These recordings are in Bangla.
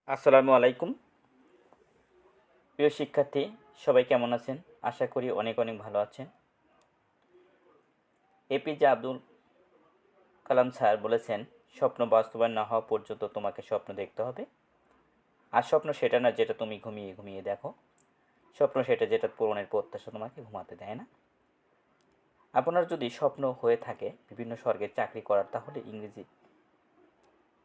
আসসালামু আলাইকুম। প্রিয় শিক্ষার্থী, সবাই কেমন আছেন? আশা করি অনেক অনেক ভালো আছেন। এপিজে আব্দুল কালাম স্যার বলেছেন, স্বপ্ন বাস্তবায়ন না হওয়া পর্যন্ত তোমাকে স্বপ্ন দেখতে হবে। আর স্বপ্ন সেটা না যেটা তুমি ঘুমিয়ে ঘুমিয়ে দেখো, স্বপ্ন সেটা যেটা পূরণের প্রত্যাশা তোমাকে ঘুমাতে দেয় না। আপনার যদি স্বপ্ন হয়ে থাকে বিভিন্ন স্বর্গের চাকরি করার, তাহলে ইংরেজি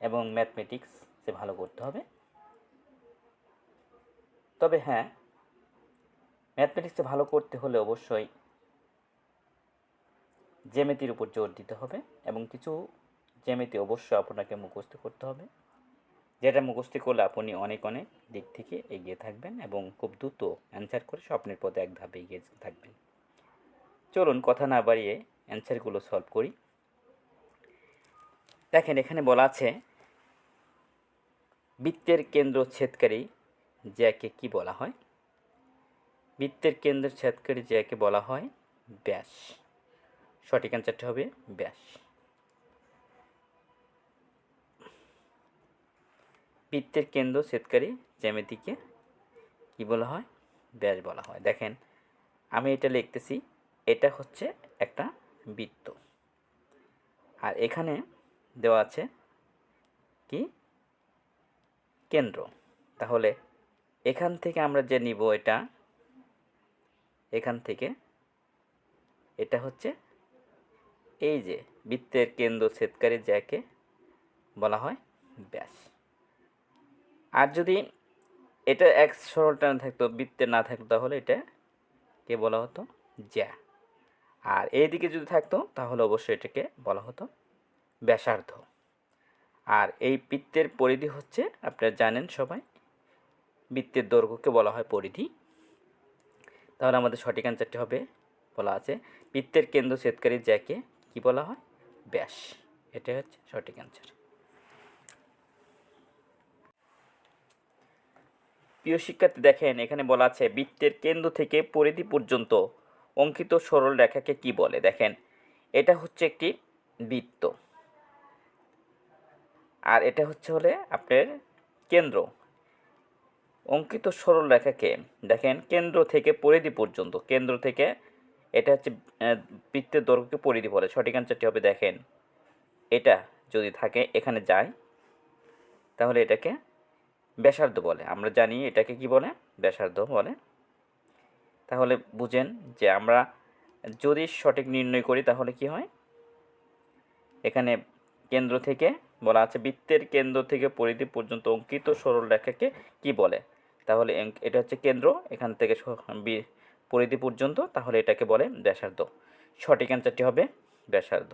এবং ম্যাথমেটিক্সে ভালো করতে হবে। তবে হ্যাঁ, ম্যাথমেটিক্সে ভালো করতে হলে অবশ্যই জ্যামিতির উপর জোর দিতে হবে এবং কিছু জ্যামিতি অবশ্যই আপনাকে মুখস্থ করতে হবে, যেটা মুখস্থ করলে আপনি অনেক অনেক দিক থেকে এগিয়ে থাকবেন এবং খুব দ্রুত অ্যান্সার করে স্বপ্নের পথে এক ধাপে এগিয়ে থাকবেন। চলুন কথা না বাড়িয়ে অ্যান্সারগুলো সলভ করি। দেখেন, এখানে বলা আছে বৃত্তের কেন্দ্র ছেদকারী জ্যাকে কি বলা হয়? বৃত্তের কেন্দ্র ছেদকারী জ্যাকে বলা হয় ব্যাস। সঠিক অ্যান্সারটা হবে ব্যাস। বৃত্তের কেন্দ্র ছেদকারী জ্যামিতিকে কি বলা হয়? ব্যাস বলা হয়। দেখেন, আমি এটা লিখতেছি, এটা হচ্ছে একটা বৃত্ত, আর এখানে দেওয়া আছে কি? কেন্দ্র। তাহলে এখান থেকে আমরা যে নিব, এটা এখান থেকে এটা হচ্ছে এই যে বৃত্তের কেন্দ্র ছেদকারী যাকে বলা হয় ব্যাস। আর যদি এটা এক সরলটা না থাকতো, বৃত্তের না থাকতো, তাহলে এটা কে বলা হতো? জ্যা। আর এইদিকে যদি থাকতো তাহলে অবশ্যই এটাকে বলা হতো ব্যাসার্ধ। আর এই বৃত্তের পরিধি হচ্ছে, আপনারা জানেন সবাই, বৃত্তের দৈর্ঘ্যকে বলা হয় পরিধি। তাহলে আমাদের সঠিক অ্যান্সারটি হবে, বলা আছে বৃত্তের কেন্দ্র ছেদকারী জ্যাকে কি বলা হয়? ব্যাস। এটাই হচ্ছে সঠিক অ্যান্সার। প্রিয় শিক্ষার্থী, দেখেন এখানে বলা আছে বৃত্তের কেন্দ্র থেকে পরিধি পর্যন্ত অঙ্কিত সরল রেখাকে কি বলে? দেখেন, এটা হচ্ছে একটি বৃত্ত, আর এটা হলে আপনার কেন্দ্র। অঙ্কিত সরল রেখাকে দেখেন কেন্দ্র থেকে পরিধি পর্যন্ত, কেন্দ্র থেকে এটা হচ্ছে বৃত্তের দৈর্ঘ্যকে পরিধি বলে। সঠিক অ্যান্সারটি হবে, দেখেন এটা যদি থাকে এখানে যায়, তাহলে এটাকে ব্যাসার্ধ বলে। আমরা জানি এটাকে কি বলে? ব্যাসার্ধ বলে। তাহলে বুঝেন যে আমরা যদি সঠিক নির্ণয় করি তাহলে কি হয়? এখানে কেন্দ্র থেকে বলা আছে বৃত্তের কেন্দ্র থেকে পরিধি পর্যন্ত অঙ্কিত সরল রেখাকে কি বলে? তাহলে এটা হচ্ছে কেন্দ্র, এখান থেকে পরিধি পর্যন্ত, তাহলে এটাকে বলে ব্যাসার্ধ। সঠিক অ্যান্সারটি হবে ব্যাসার্ধ।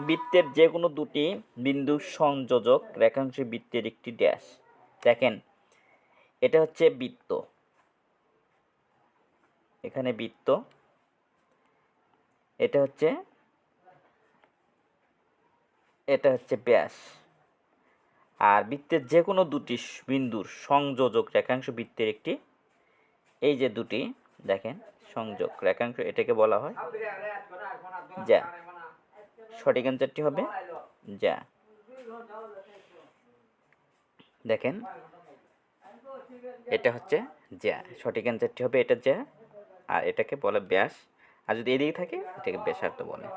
বৃত্তের যে কোনো দুটি বিন্দু সংযোজক রেখাংশ বৃত্তের একটি ড্যাশ। দেখেন, এটা হচ্ছে বৃত্ত, এখানে বৃত্ত, এটা হচ্ছে ব্যাস। আর বৃত্তের যে কোনো দুটি বিন্দুর সংযোজক রেখাংশ বৃত্তের একটি, এই যে দুটি দেখেন সংযোগ রেখাংশ, এটাকে বলা হয় যা। সঠিক অ্যান্সারটি হবে যা। দেখেন, এটা হচ্ছে যা। সঠিক অ্যান্সারটি হবে এটা যা, আর এটাকে বলে ব্যাস। আর যদি এদিকে থাকে এটাকে ব্যাসার্ধ বলে।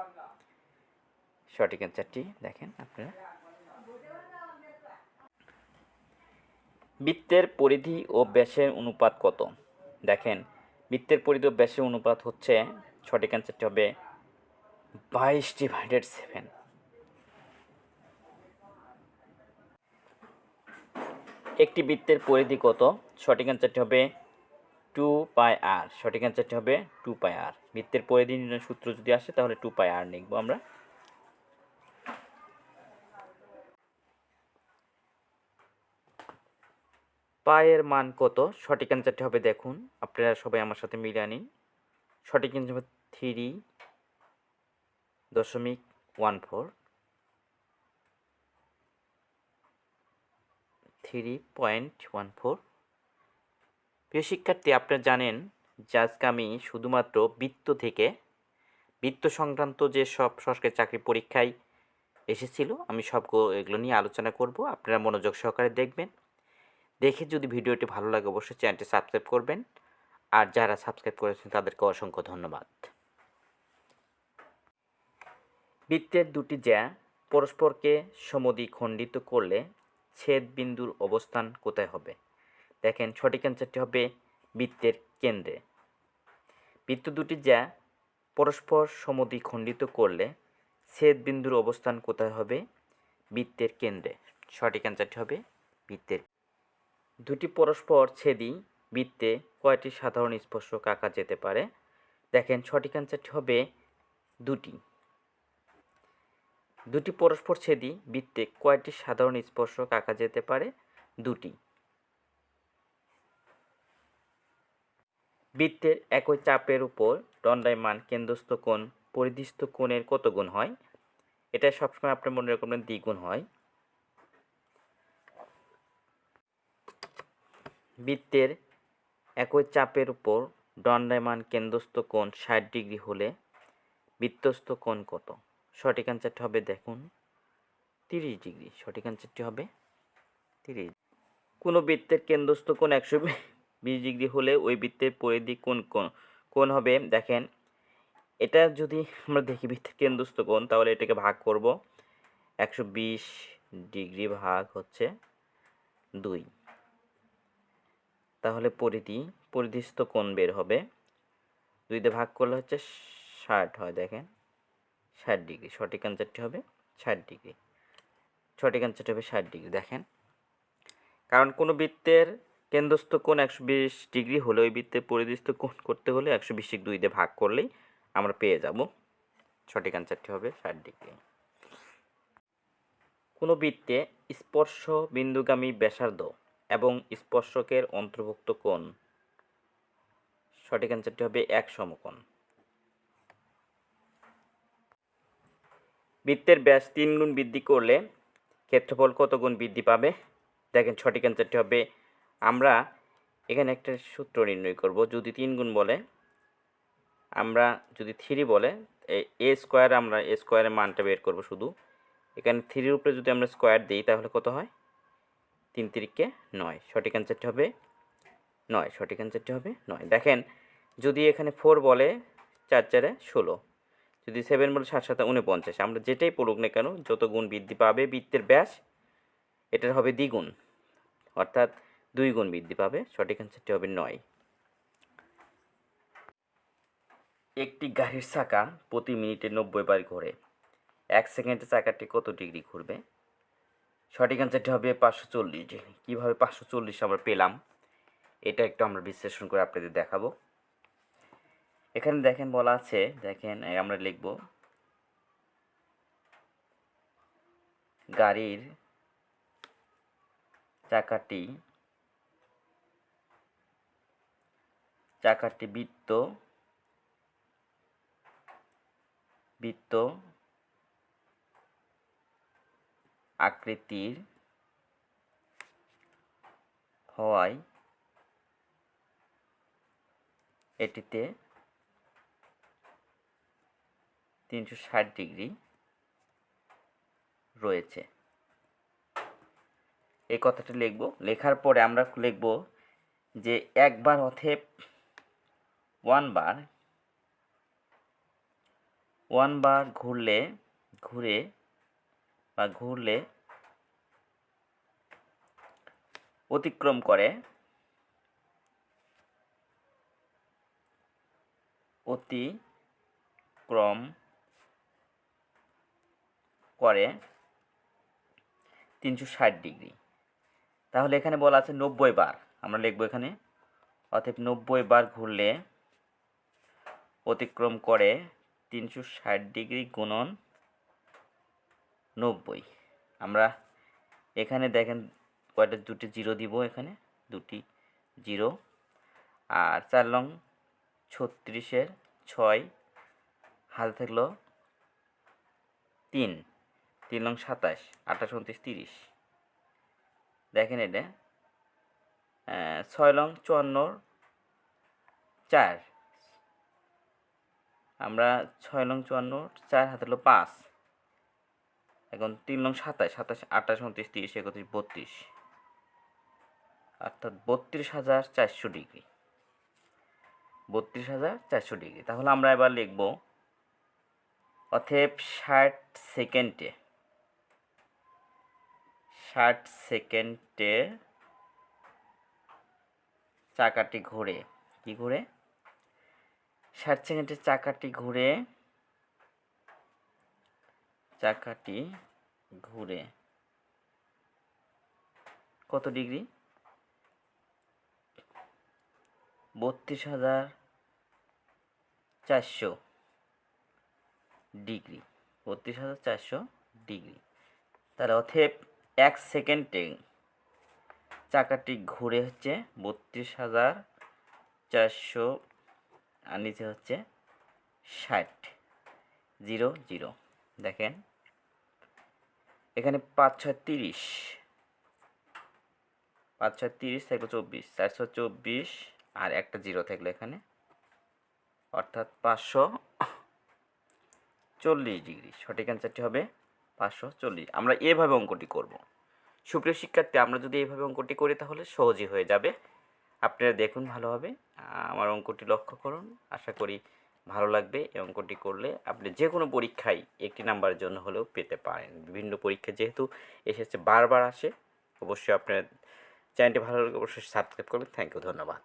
সঠিক অ্যান্সারটি দেখেন আপনারা। বৃত্তের পরিধি ও ব্যাসের অনুপাত কত? দেখেন, বৃত্তের পরিধি ও ব্যাসের অনুপাত হচ্ছে, সঠিক অ্যান্সারটি হবে 22/7। একটি বৃত্তের পরিধি কত? সঠিক অ্যান্সারটি হবে 2πr। সঠিক অ্যান্সারটি হবে 2πr। বৃত্তের পরিধি নির্ণয় সূত্র যদি আসে তাহলে 2πr লিখব আমরা। পায়ের মান কত? সঠিক অ্যান্সারটি হবে, দেখুন আপনারা সবাই আমার সাথে মিলিয়ে নিন। সঠিক অ্যান্সার হবে 3.14। 3.14। প্রিয় শিক্ষার্থী, আপনারা জানেন যে আজকে আমি শুধুমাত্র বৃত্ত থেকে বৃত্ত সংক্রান্ত যে সব সরকারি চাকরি পরীক্ষায় এসেছিল আমি এগুলো নিয়ে আলোচনা করব। আপনারা মনোযোগ সহকারে দেখবেন। দেখে যদি ভিডিওটি ভালো লাগে অবশ্যই চ্যানেলটি সাবস্ক্রাইব করবেন। আর যারা সাবস্ক্রাইব করেছেন তাদেরকে অসংখ্য ধন্যবাদ। বৃত্তের দুটি জ্যা পরস্পরকে সমদ্বিখণ্ডিত করলে ছেদ বিন্দুর অবস্থান কোথায় হবে? দেখেন সঠিক অ্যান্সারটি হবে বৃত্তের কেন্দ্রে। বৃত্ত দুটি জ্যা পরস্পর সমদ্বিখণ্ডিত করলে ছেদ বিন্দুর অবস্থান কোথায় হবে? বৃত্তের কেন্দ্রে। সঠিক অ্যান্সারটি হবে বৃত্তের। দুটি পরস্পর ছেদি বৃত্তে কয়টি সাধারণ স্পর্শক আঁকা যেতে পারে? দেখেন সঠিক অ্যান্সারটি হবে দুটি। দুটি পরস্পর ছেদি বৃত্তে কয়টি সাধারণ স্পর্শক আঁকা যেতে পারে? দুটি। বৃত্তের একই চাপের উপর দণ্ডায়মান কেন্দ্রস্থ কোণ পরিধিস্থ কোণের কত গুণ হয়? এটা সবসময় আপনি মনে রাখবেন দ্বিগুণ হয়। বৃত্তের একই চাপের উপর দণ্ডায়মান কেন্দ্রস্থ কোণ ৬০ ডিগ্রি হলে বৃত্তস্থ কোণ কত? সঠিক অ্যান্সারটি হবে দেখুন ৩০ ডিগ্রি। সঠিক অ্যান্সারটি হবে ৩০। কোনো বৃত্তের কেন্দ্রস্থ কোণ ১২০ ডিগ্রি হলে ওই বৃত্তের পরিধি কোণ হবে? দেখেন এটা যদি আমরা দেখি বৃত্তের কেন্দ্রস্থ কোণ তাহলে এটাকে ভাগ করব। ১২০ ডিগ্রি ভাগ হচ্ছে ২, তাহলে পরিধিস্থ কোণ বের হবে। ২ দিয়ে ভাগ করলে হচ্ছে ৬০ হয়। দেখেন ৬০ ডিগ্রি। সঠিক অ্যান্সারটি হবে ৬০ ডিগ্রি। সঠিক অ্যান্সারটি হবে ৬০ ডিগ্রি। দেখেন কারণ কোনো বৃত্তের কেন্দ্রস্থ কোণ ১২০ ডিগ্রি হলে ওই বৃত্তের পরিধিস্থ কোণ করতে হলে ১২০ ২ দিয়ে ভাগ করলেই আমরা পেয়ে যাব। সঠিক অ্যান্সারটি হবে ৬০ ডিগ্রি। কোনো বৃত্তে স্পর্শ বিন্দুগামী ব্যাসার্ধ এবং স্পর্শকের অন্তর্ভুক্ত কোণ। সঠিক অ্যান্সারটি হবে এক সমকোণ। বৃত্তের ব্যাস ৩ গুণ বৃদ্ধি করলে ক্ষেত্রফল কত গুণ বৃদ্ধি পাবে? দেখেন সঠিক অ্যান্সারটি হবে, আমরা এখানে একটা সূত্র নির্ণয় করব। যদি ৩ গুণ বলে, আমরা যদি 3 বলে এ স্কোয়ার, আমরা এ স্কোয়ারের মানটা বের করব শুধু। এখানে 3-র উপরে যদি আমরা স্কোয়ার দিই তাহলে কত হয়? ৩ তিরিকে ৯। সঠিক অ্যান্সারটি হবে ৯। সঠিক অ্যান্সারটি হবে ৯। দেখেন যদি এখানে 4 বলে ৪ ৪-এ 16, যদি 7 বলে 7 7-এ 49, আমরা যেটাই পড়ুক না কেন যত গুণ বৃদ্ধি পাবে বৃত্তের ব্যাস এটার হবে দ্বিগুণ, অর্থাৎ 2 গুণ বৃদ্ধি পাবে। সঠিক অ্যান্সারটি হবে ৯। একটি গাড়ির চাকা প্রতি মিনিটে 90 বার ঘোরে, 1 সেকেন্ডে চাকাটি কত ডিগ্রি ঘুরবে? সঠিক অ্যান্সারটি হবে 540 ডিগ্রি। কীভাবে 540 আমরা পেলাম এটা একটু আমরা বিশ্লেষণ করে আপনাদের দেখাবো। এখানে দেখেন বলা আছে, দেখেন আমরা লিখব গাড়ির চাকাটি বৃত্ত আকৃতির হওয়ায় এটিতে 360 ডিগ্রি রয়েছে। এই কথাটা লিখব। লেখার পরে আমরা লিখব যে একবার অতএব ওয়ান বার ঘুরলে অতিক্রম করে 360 ডিগ্রি। তাহলে এখানে বলা আছে 90 বার, আমরা লিখব এখানে অতএব 90 বার ঘুরলে অতিক্রম করে 360 ডিগ্রি গুণন 90। আমরা এখানে দেখেন কয়টা, দুটি জিরো দিব, এখানে দুটি জিরো। আর 4 লং 36-এর 6, হাতে থাকলো 3, 3 লং 27, 28 29 30। দেখেন এটা 6 লং 54-র 4, আমরা 6 লং 54, 4 হাতে হলো 5, এখন 3 লং 27, 27, 28, 29, 30, 31, 32, অর্থাৎ 32,400 ডিগ্রি, 32,400 ডিগ্রি। তাহলে আমরা এবার লিখব অতএব 60 সেকেন্ডে 60 সেকেন্ডে চাকাটি ঘুরে, কি ঘুরে? 60 সেকেন্ডে চাকাটি ঘুরে কত ডিগ্রি? 32,400 degree, 32,400 degree. তাহলে অতএব 1 সেকেন্ডে চাকাটি ঘুরে হচ্ছে 32,400 আর নিচে হচ্ছে 60, 0, 0। দেখেন এখানে 5 6 30, 5 6 30 থাকলো 24, 424 আর একটা 0 থাকলো এখানে, অর্থাৎ 540 ডিগ্রি। সঠিক অ্যান্সারটি হবে 540। আমরা এভাবে অঙ্কটি করব। সুপ্রিয় শিক্ষার্থী, আমরা যদি এইভাবে অঙ্কটি করি তাহলে সহজই হয়ে যাবে। আপনারা দেখুন ভালোভাবে, আমার অঙ্কটি লক্ষ্য করুন, আশা করি ভালো লাগবে। এই অঙ্কটি করলে আপনি যে কোনো পরীক্ষায় একটি নাম্বারের জন্য হলেও পেতে পারেন। বিভিন্ন পরীক্ষা যেহেতু এসেছে, বারবার আসে, অবশ্যই আপনার চ্যানেলটি ভালো লাগলে অবশ্যই সাবস্ক্রাইব করবেন। থ্যাংক ইউ, ধন্যবাদ।